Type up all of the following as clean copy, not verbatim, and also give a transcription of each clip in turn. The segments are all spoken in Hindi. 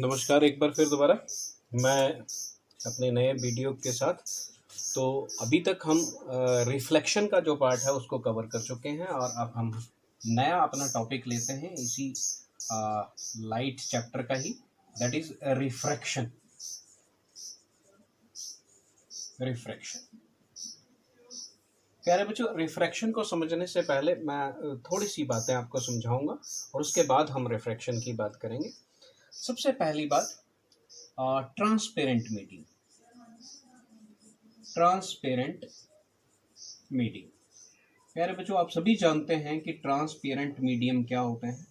नमस्कार, एक बार फिर दोबारा मैं अपने नए वीडियो के साथ। तो अभी तक हम रिफ्लेक्शन का जो पार्ट है उसको कवर कर चुके हैं और अब हम नया अपना टॉपिक लेते हैं इसी लाइट चैप्टर का ही, दैट इज रिफ्रैक्शन। प्यारे बच्चों, रिफ्रैक्शन को समझने से पहले मैं थोड़ी सी बातें आपको समझाऊंगा और उसके बाद हम रिफ्रैक्शन की बात करेंगे। सबसे पहली बात, ट्रांसपेरेंट मीडियम। ट्रांसपेरेंट मीडियम, प्यारे बच्चों, आप सभी जानते हैं कि ट्रांसपेरेंट मीडियम क्या होते हैं।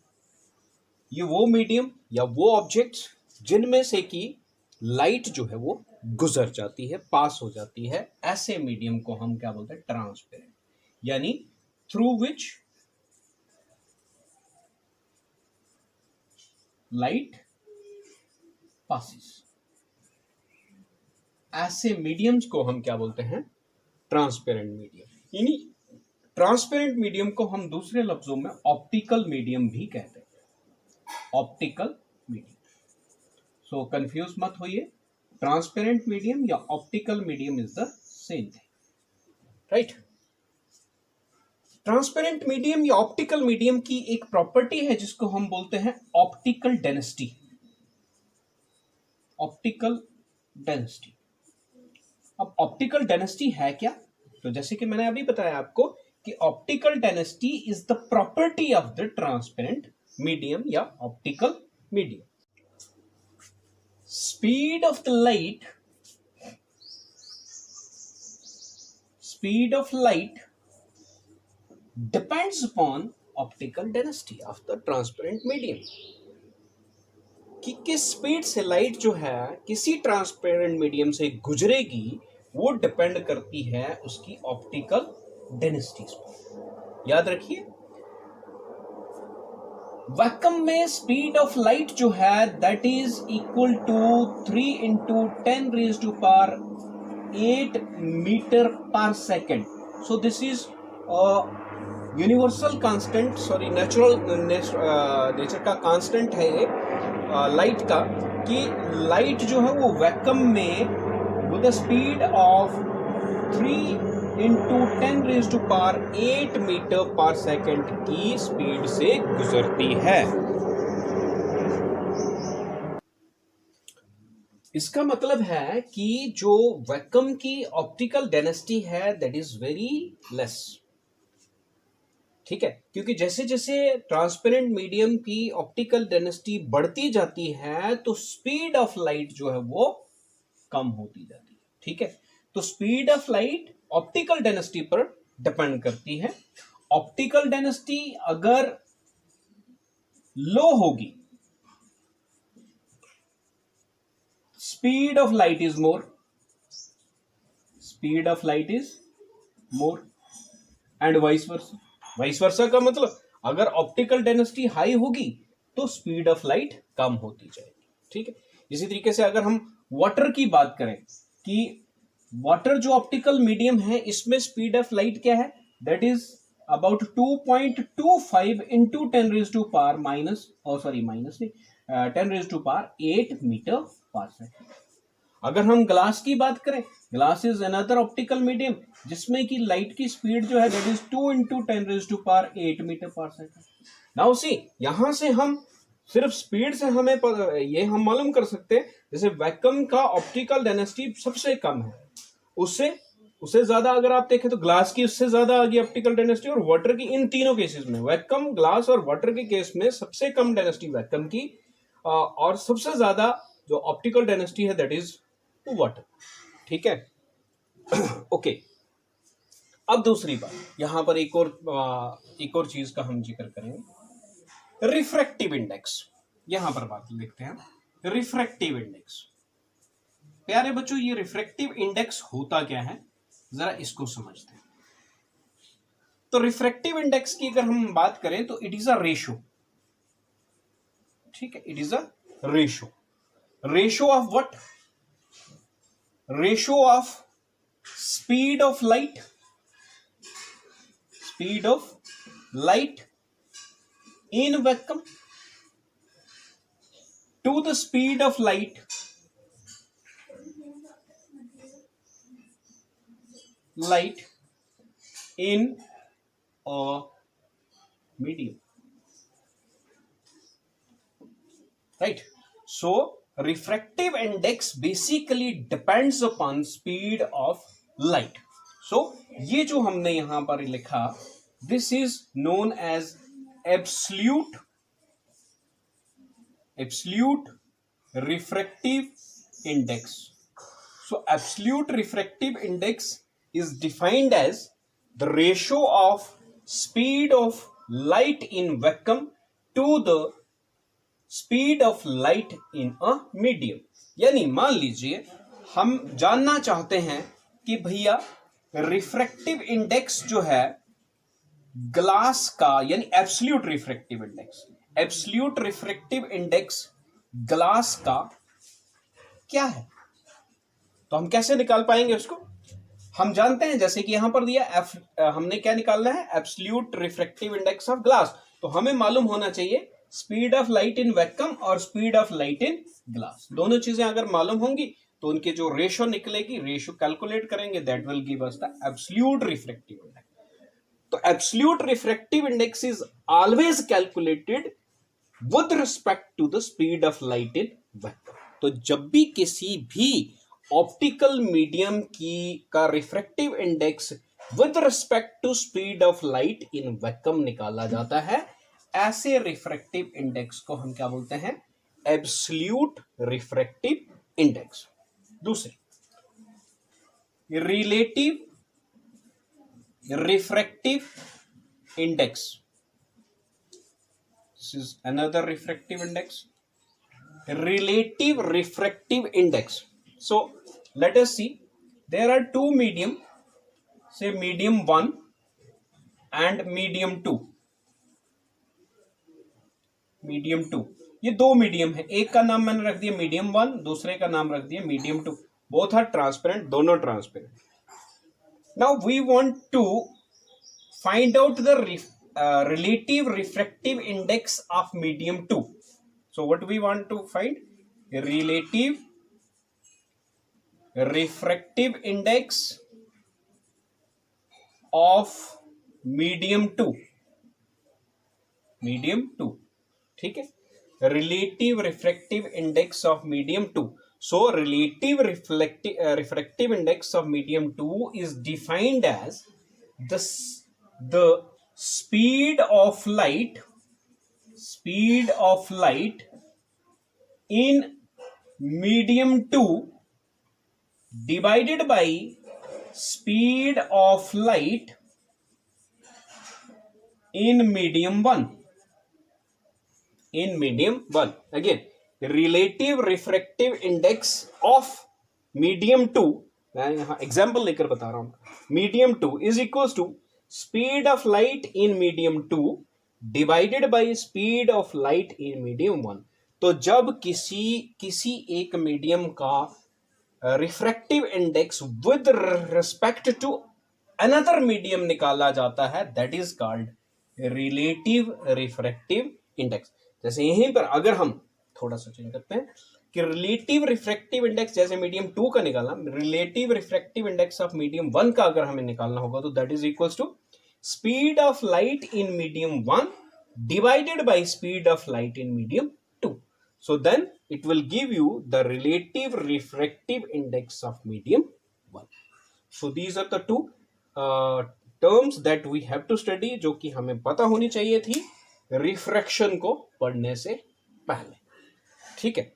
ये वो मीडियम या वो ऑब्जेक्ट्स जिनमें से कि लाइट जो है वो गुजर जाती है, पास हो जाती है, ऐसे मीडियम को हम क्या बोलते हैं? ट्रांसपेरेंट, यानी थ्रू विच लाइट पासिस। ऐसे मीडियम्स को हम क्या बोलते हैं? Transparent medium. यानी ट्रांसपेरेंट मीडियम को हम दूसरे लफ्जों में ऑप्टिकल मीडियम भी कहते हैं। ऑप्टिकल मीडियम, सो कंफ्यूज मत होइए, ट्रांसपेरेंट मीडियम या optical medium is the same thing, right. Transparent medium या ऑप्टिकल मीडियम की एक प्रॉपर्टी है जिसको हम बोलते हैं ऑप्टिकल डेंसिटी। ऑप्टिकल डेंसिटी, अब ऑप्टिकल डेंसिटी है क्या? तो जैसे कि मैंने अभी बताया आपको कि optical density is the property of the transparent medium या optical medium. Speed of the light, speed of light depends upon optical density of the transparent medium. कि किस स्पीड से लाइट जो है किसी ट्रांसपेरेंट मीडियम से गुजरेगी वो डिपेंड करती है उसकी ऑप्टिकल डेंसिटीज पर। याद रखिए, वैक्यूम में स्पीड ऑफ लाइट जो है that is equal to 3 into 10⁻8 metre per second. So this is universal constant, sorry nature का कांस्टेंट है ये लाइट का, कि लाइट जो है वो वैक्यूम में with a speed of 3 into 10⁸ metre per second की स्पीड से गुजरती है। इसका मतलब है कि जो वैक्यूम की ऑप्टिकल डेंसिटी है दैट इज वेरी लेस, ठीक है, क्योंकि जैसे जैसे ट्रांसपेरेंट मीडियम की ऑप्टिकल डेंसिटी बढ़ती जाती है तो स्पीड ऑफ लाइट जो है वो कम होती जाती है, ठीक है। तो speed of light optical density पर डिपेंड करती है। ऑप्टिकल डेंसिटी अगर लो होगी, speed of light is more, speed of light is more, and vice versa. Vice versa का मतलब अगर ऑप्टिकल डेंसिटी हाई होगी तो स्पीड ऑफ लाइट कम होती जाएगी, ठीक है। इसी तरीके से अगर हम वाटर की बात करें कि वाटर जो ऑप्टिकल मीडियम है इसमें स्पीड ऑफ लाइट क्या है, that is about 2.25 into 10⁻8 metre per second. अगर हम ग्लास की बात करें, glass is another optical medium जिसमें कि लाइट की स्पीड जो है that is 2 into 10⁸ metre per second. Now see, यहां से हम सिर्फ स्पीड से हमें ये हम मालूम कर सकते हैं, जैसे वैक्यूम का ऑप्टिकल डेंसिटी सबसे कम है, उससे ज्यादा अगर आप देखें तो ग्लास की उससे ज्यादा आ गई ऑप्टिकल डेंसिटी, और वाटर की। इन तीनों केसेस में, वैक्यूम, ग्लास और वाटर के केस में सबसे कम डेंसिटी वैक्यूम की और सबसे ज्यादा जो ऑप्टिकल डेंसिटी है दैट इज वाटर, ठीक है। ओके, अब दूसरी बात, यहां पर एक और चीज का हम जिक्र करेंगे, रिफ्रैक्टिव इंडेक्स। यहां पर बात लिखते हैं, रिफ्रैक्टिव इंडेक्स। प्यारे बच्चों, ये रिफ्रैक्टिव इंडेक्स होता क्या है, जरा इसको समझते हैं। तो रिफ्रैक्टिव इंडेक्स की अगर हम बात करें तो इट इज अ रेशो, ठीक है, it is a ratio. Ratio of what? Ratio of speed of light, speed of light in vacuum to the speed of light in a medium, right? So refractive index basically depends upon speed of light. So ये जो हमने यहां पर लिखा, this is known as absolute refractive index. So absolute refractive index is defined as the ratio of speed of light in vacuum to the speed of light in a medium. यानी मान लीजिए हम जानना चाहते हैं कि भैया रिफ्रैक्टिव इंडेक्स जो है ग्लास का, यानी एब्सोल्यूट रिफ्रैक्टिव इंडेक्स ग्लास का क्या है, तो हम कैसे निकाल पाएंगे उसको? हम जानते हैं जैसे कि यहां पर दिया हमने क्या निकालना है, absolute refractive index of glass. तो हमें मालूम होना चाहिए speed of light in vacuum और speed of light in glass. दोनों चीजें अगर मालूम होंगी तो उनके जो रेशो निकलेगी, रेशो कैलकुलेट करेंगे, that will give us the absolute refractive index. तो absolute refractive index is always calculated with respect to the speed of light in vacuum. तो जब भी किसी भी ऑप्टिकल मीडियम का refractive index with respect to speed of light in vacuum निकाला जाता है, ऐसे रिफ्रैक्टिव इंडेक्स को हम क्या बोलते हैं, एब्सोल्यूट रिफ्रैक्टिव इंडेक्स। दूसरी relative refractive index, this is another refractive index, relative refractive index. So let us see, there are two medium, say medium 1 and medium 2. Medium 2, ये दो मीडियम है, एक का नाम मैंने रख दिया मीडियम 1, दूसरे का नाम रख दिया मीडियम 2। बोथ आर ट्रांसपेरेंट, दोनों transparent. Now we want to find out the relative refractive index of medium 2. So what we want to find? Relative refractive index of medium 2, medium 2, ठीक है, relative refractive index of medium 2. So relative refractive index of medium 2 is defined as the speed of light in medium 2 divided by speed of light in medium 1. In medium 1, again relative refractive index of medium 2, मैं यहां एग्जाम्पल लेकर बता रहा हूं, medium 2 is equals to speed of light in medium 2 divided by speed of light in medium 1. तो जब किसी एक मीडियम का refractive index with respect to another medium निकाला जाता है, that is called relative refractive index. जैसे यहीं पर अगर हम थोड़ा सा चेंज करते हैं कि रिलेटिव रिफ्रैक्टिव इंडेक्स जैसे मीडियम 2 का निकालना, relative refractive index of medium 1 का अगर हमें निकालना होगा तो that is equals to speed of light in medium 1 divided by speed of light in medium 2. So then it will give you the relative refractive index of medium 1. So these are the two terms that we have to study, जो कि हमें पता होनी चाहिए थी रिफ्रैक्शन को पढ़ने से पहले, ठीक है।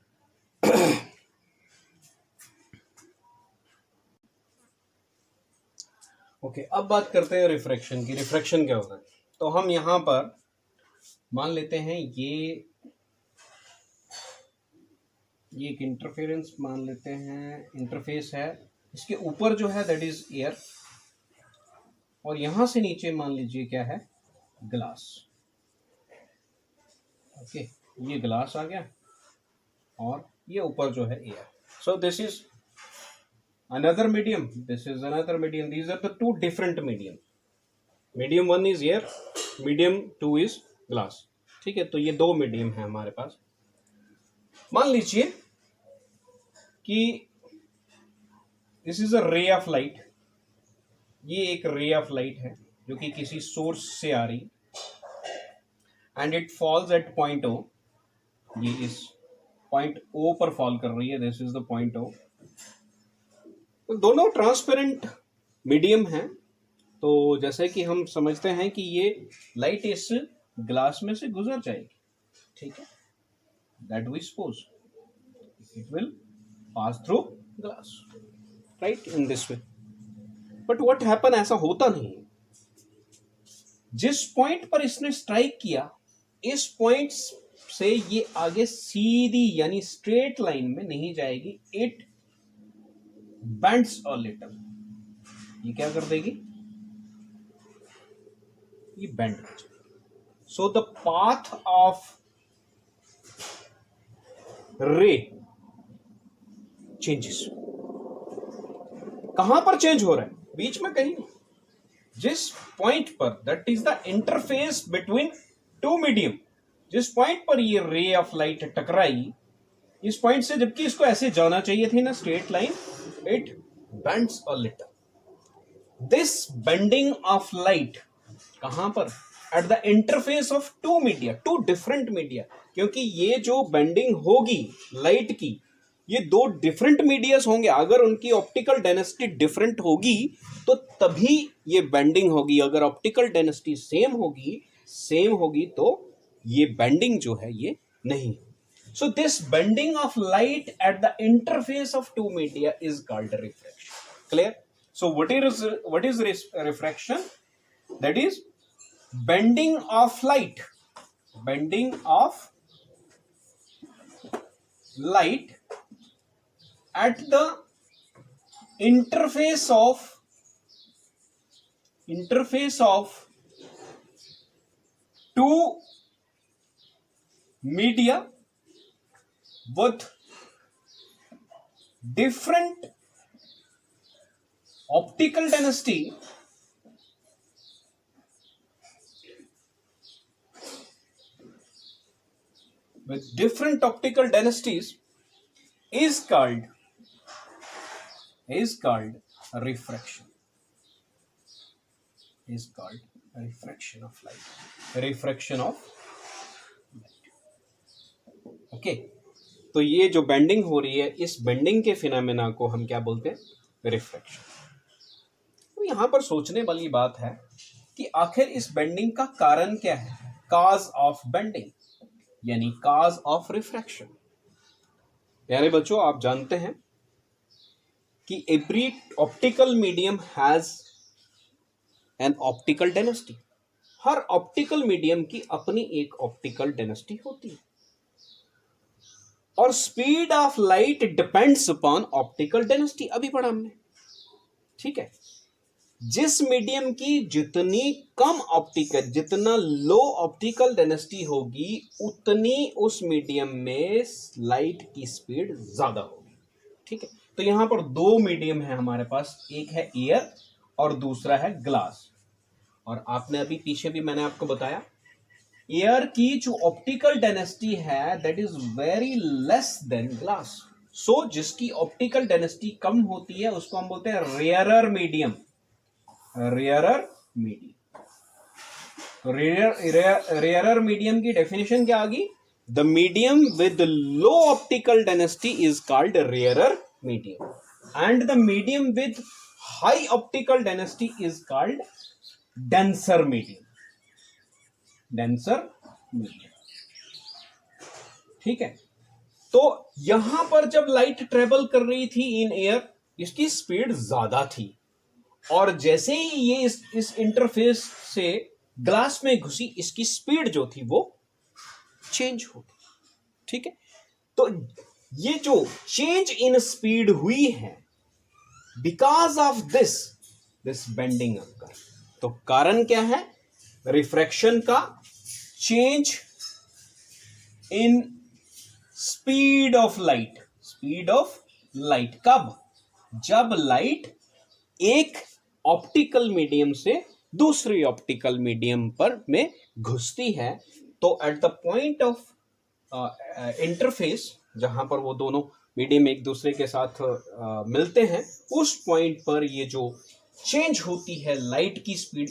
ओके, अब बात करते हैं रिफ्रैक्शन की। रिफ्रैक्शन क्या होता है? तो हम यहां पर मान लेते हैं ये एक इंटरफेरेंस मान लेते हैं, इंटरफेस है, इसके ऊपर जो है दैट इज एयर, और यहां से नीचे मान लीजिए क्या है, ग्लास। ओके, ये ग्लास आ गया और ये ऊपर जो है air. So this is another medium, this is another medium, these are the two different medium. medium 1 is air, medium 2 is glass, ठीक है। तो ये दो मीडियम है हमारे पास। मान लीजिए कि this is a ray of light, ये एक रे ऑफ लाइट है जो कि किसी सोर्स से आ रही, and it falls at point O, ये इस पॉइंट ओ पर फॉल कर रही है, this is the point O. तो दोनों ट्रांसपेरेंट मीडियम है, तो जैसे कि हम समझते हैं कि ये लाइट इस ग्लास में से गुजर जाएगी, ठीक है, that we suppose it will pass through glass, right, in this way. But what happen, ऐसा होता नहीं है। जिस पॉइंट पर इसने स्ट्राइक किया, इस पॉइंट से ये आगे सीधी यानी स्ट्रेट लाइन में नहीं जाएगी, इट बेंड्स अ लिटिल। ये क्या कर देगी, ये बेंड कर जाएगी। सो द पाथ ऑफ रे चेंजेस। कहां पर चेंज हो रहा है, बीच में कहीं, जिस पॉइंट पर, that is the interface between two medium, जिस पॉइंट पर ये रे ऑफ लाइट टकराई, इस पॉइंट से जबकि इसको ऐसे जाना चाहिए थी ना, straight line, it bends a little. This bending of light कहां पर, at the interface of two media, two different media, क्योंकि ये जो बेंडिंग होगी लाइट की, ये दो डिफरेंट मीडियास होंगे। अगर उनकी ऑप्टिकल डेंसिटी डिफरेंट होगी तो तभी ये बेंडिंग होगी, अगर ऑप्टिकल डेंसिटी सेम होगी तो ये बेंडिंग जो है ये नहीं। So this bending of light at the interface of two media is called refraction. Clear? So what is refraction? That is bending of light, bending of light at the interface of two media with different optical density, with different optical densities is called refraction. Is called refraction of light. Refraction of light. Okay. तो ये जो बेंडिंग हो रही है, इस बेंडिंग के फिनोमेना को हम क्या बोलते हैं? रिफ्रैक्शन। तो यहां पर सोचने वाली बात है कि आखिर इस बेंडिंग का कारण क्या है? काज ऑफ बेंडिंग यानी काज ऑफ रिफ्रैक्शन। प्यारे बच्चों, आप जानते हैं कि every optical medium has an optical density. Her optical medium की अपनी एक ऑप्टिकल डेंसिटी होती है, और speed of light depends upon optical density. अभी पढ़ा हमने, ठीक है। जिस मीडियम की जितनी कम ऑप्टिकल, जितना लो ऑप्टिकल डेंसिटी होगी, उतनी उस मीडियम में लाइट की स्पीड ज्यादा होगी, ठीक है। तो यहां पर दो मीडियम है हमारे पास, एक है एयर और दूसरा है ग्लास। और आपने अभी पीछे भी मैंने आपको बताया, एयर की जो ऑप्टिकल डेंसिटी है that is very less than glass. So जिसकी ऑप्टिकल डेंसिटी कम होती है उसको हम बोलते हैं रेयरर मीडियम। Rarer medium. तो रेयरर मीडियम की डेफिनेशन क्या आ गई? The medium with low optical density is called rarer medium, and the medium with high optical density is called denser medium. Denser medium, ठीक है। तो यहां पर जब लाइट ट्रेवल कर रही थी इन एयर, इसकी स्पीड ज्यादा थी, और जैसे ही ये इस इंटरफेस से ग्लास में घुसी, इसकी स्पीड जो थी वो चेंज हो गई, ठीक है। तो ये जो चेंज इन स्पीड हुई है, बिकॉज ऑफ दिस बेंडिंग अकर। तो कारण क्या है? रिफ्रैक्शन का change in speed of light. Speed of light कब? जब लाइट एक ऑप्टिकल मीडियम से दूसरी ऑप्टिकल मीडियम पर में घुसती है, तो at the point of interface जहां पर वो दोनों मीडियम एक दूसरे के साथ मिलते हैं, उस पॉइंट पर ये जो चेंज होती है लाइट की स्पीड,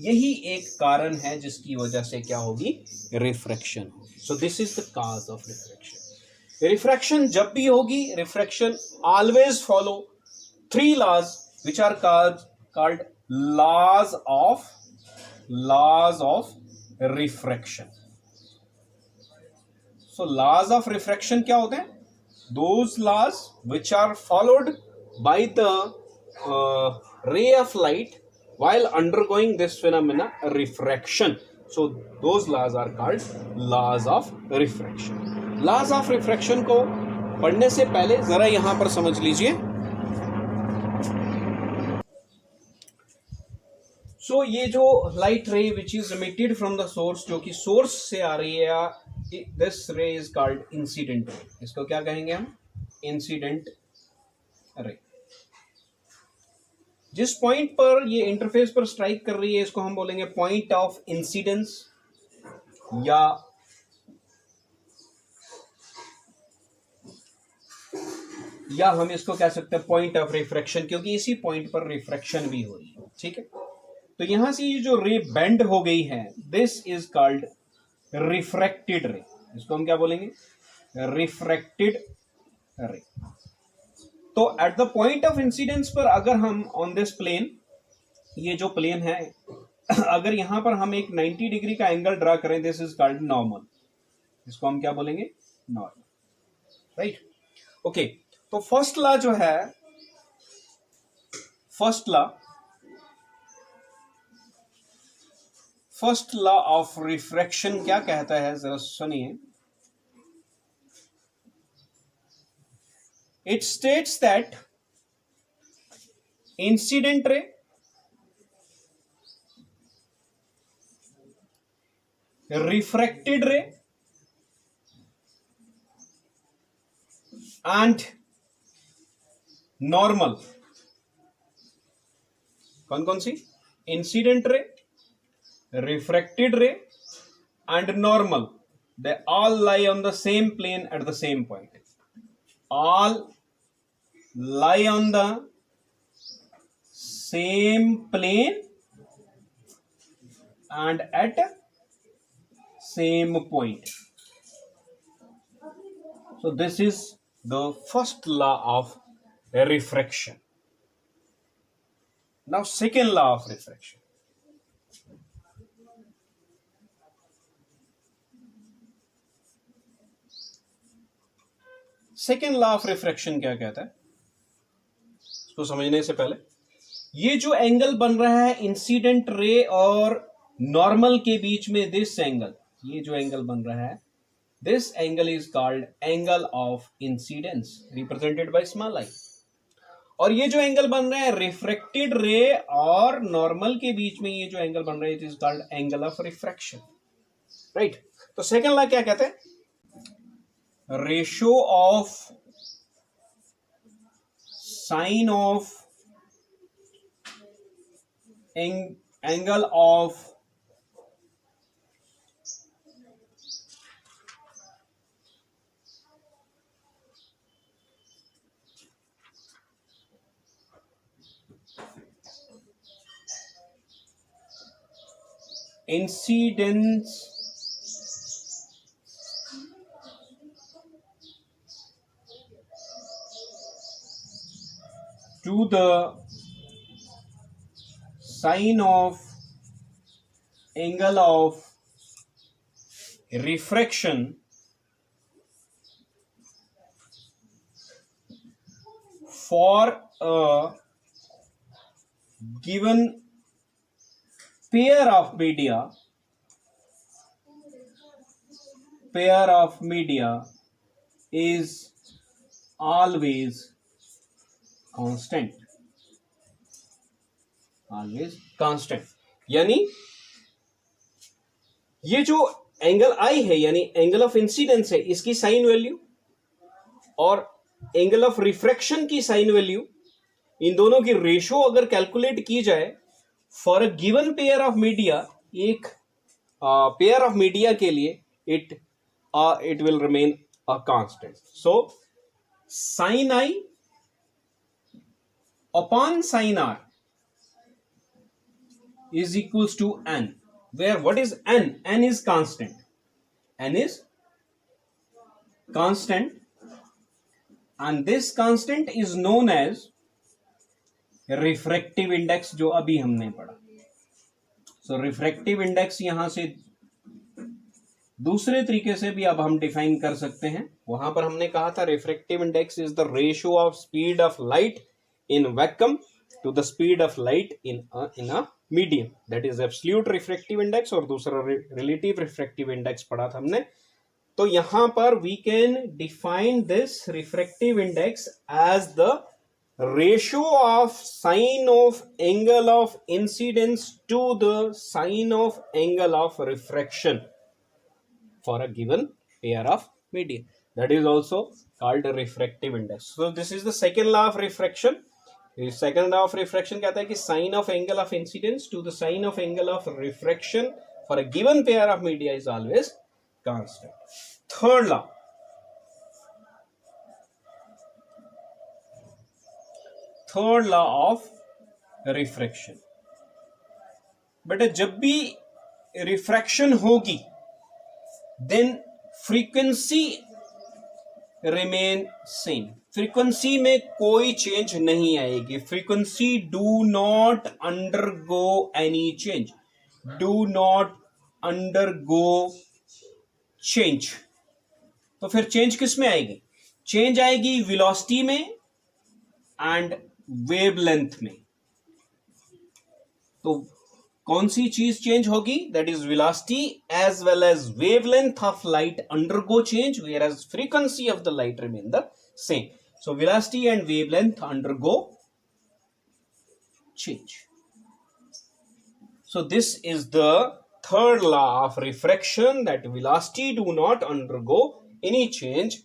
यही एक कारण है जिसकी वजह से क्या होगी, रिफ्रैक्शन होगी। सो this is the cause of refraction. Refraction जब भी होगी, refraction always follow 3 laws which are called laws of refraction. So laws of refraction क्या होते हैं? Those laws which are followed by the ray of light while undergoing this phenomena refraction. So those laws are called laws of refraction. Laws of refraction को पढ़ने से पहले जरा यहां पर समझ लीजिए। So ये जो light ray which is emitted from the source, जो कि source से आ रही है, this ray is called incident ray. इसको क्या कहेंगे हम? Incident ray. जिस पॉइंट पर ये इंटरफेस पर स्ट्राइक कर रही है इसको हम बोलेंगे पॉइंट ऑफ इंसिडेंस, या हम इसको कह सकते हैं पॉइंट ऑफ रिफ्रैक्शन, क्योंकि इसी पॉइंट पर रिफ्रैक्शन भी हो रही है। ठीक है, तो यहां से ये जो रे बेंड हो गई है, दिस इज कॉल्ड रिफ्रैक्टेड रे। इसको हम क्या बोलेंगे? Refracted ray. तो at the point of incidence पर अगर हम ऑन दिस प्लेन, ये जो प्लेन है, अगर यहां पर हम एक 90 डिग्री का एंगल ड्रा करें, दिस इज कॉल्ड नॉर्मल। इसको हम क्या बोलेंगे? नॉर्मल। Right, okay. तो फर्स्ट लॉ जो है, फर्स्ट लॉ ऑफ रिफ्रैक्शन क्या कहता है, जरा सुनिए। It states that incident ray refracted ray and normal, कौन सी? Incident ray, refracted ray and normal, they all lie on the same plane at the same point. All lie on the same plane and at same point. So this is the first law of refraction. Now second law of refraction. Second law of refraction क्या कहता है, इसको समझने से पहले, ये जो एंगल बन रहा है इंसिडेंट रे और नॉर्मल के बीच में, दिस एंगल, ये जो एंगल बन रहा है, this angle is called angle of incidence, represented by small I. और ये जो एंगल बन रहा है रिफ्रैक्टेड रे और नॉर्मल के बीच में, ये जो एंगल बन रहा है, it is called angle of refraction. Right, तो सेकेंड लॉ क्या कहते हैं? Ratio of sine of angle of incidence to the sine of angle of refraction for a given pair of media is always constant, always constant. यानी ये जो एंगल आई है, यानी एंगल ऑफ इंसिडेंस है, इसकी साइन वैल्यू और एंगल ऑफ रिफ्रैक्शन की साइन वैल्यू, इन दोनों की रेशियो अगर कैलकुलेट की जाए for a given pair of media, एक पेयर ऑफ मीडिया के लिए, it will remain a constant. So sin I upon sin r is equals to n, where what is n? N is constant. N is constant, and this constant is known as refractive index, जो अभी हमने पढ़ा. सो रिफ्रैक्टिव इंडेक्स यहां से दूसरे तरीके से भी अब हम डिफाइन कर सकते हैं. वहां पर हमने कहा था refractive index is the ratio of speed of light in vacuum to the speed of light in a medium, that is absolute refractive index, और दूसरा रिलेटिव रिफ्रैक्टिव इंडेक्स पढ़ा था हमने. तो यहां पर we can define this refractive index as the ratio of sine of angle of incidence to the sine of angle of refraction for a given pair of medium. That is also called a refractive index. So this is the second law of refraction. The second law of refraction कहता है कि sine of angle of incidence to the sine of angle of refraction for a given pair of media is always constant. Third law. Third law of refraction. बेटा जब भी रिफ्रैक्शन होगी then frequency remain same. Frequency में कोई चेंज नहीं आएगी. Frequency do not undergo any change. Do not undergo change. तो फिर चेंज किस में आएगी? चेंज आएगी वेलोसिटी में एंड वेवलेंथ में. तो कौन सी चीज चेंज होगी? That is velocity as well as wavelength of light undergo change, whereas frequency of the light remain the same. So velocity and wavelength undergo change. So this is the third law of refraction, that velocity do not undergo any change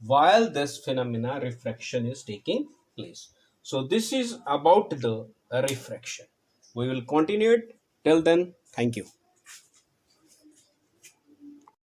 while this phenomena refraction is taking place. So this is about the refraction. We will continue it. Till then, thank you.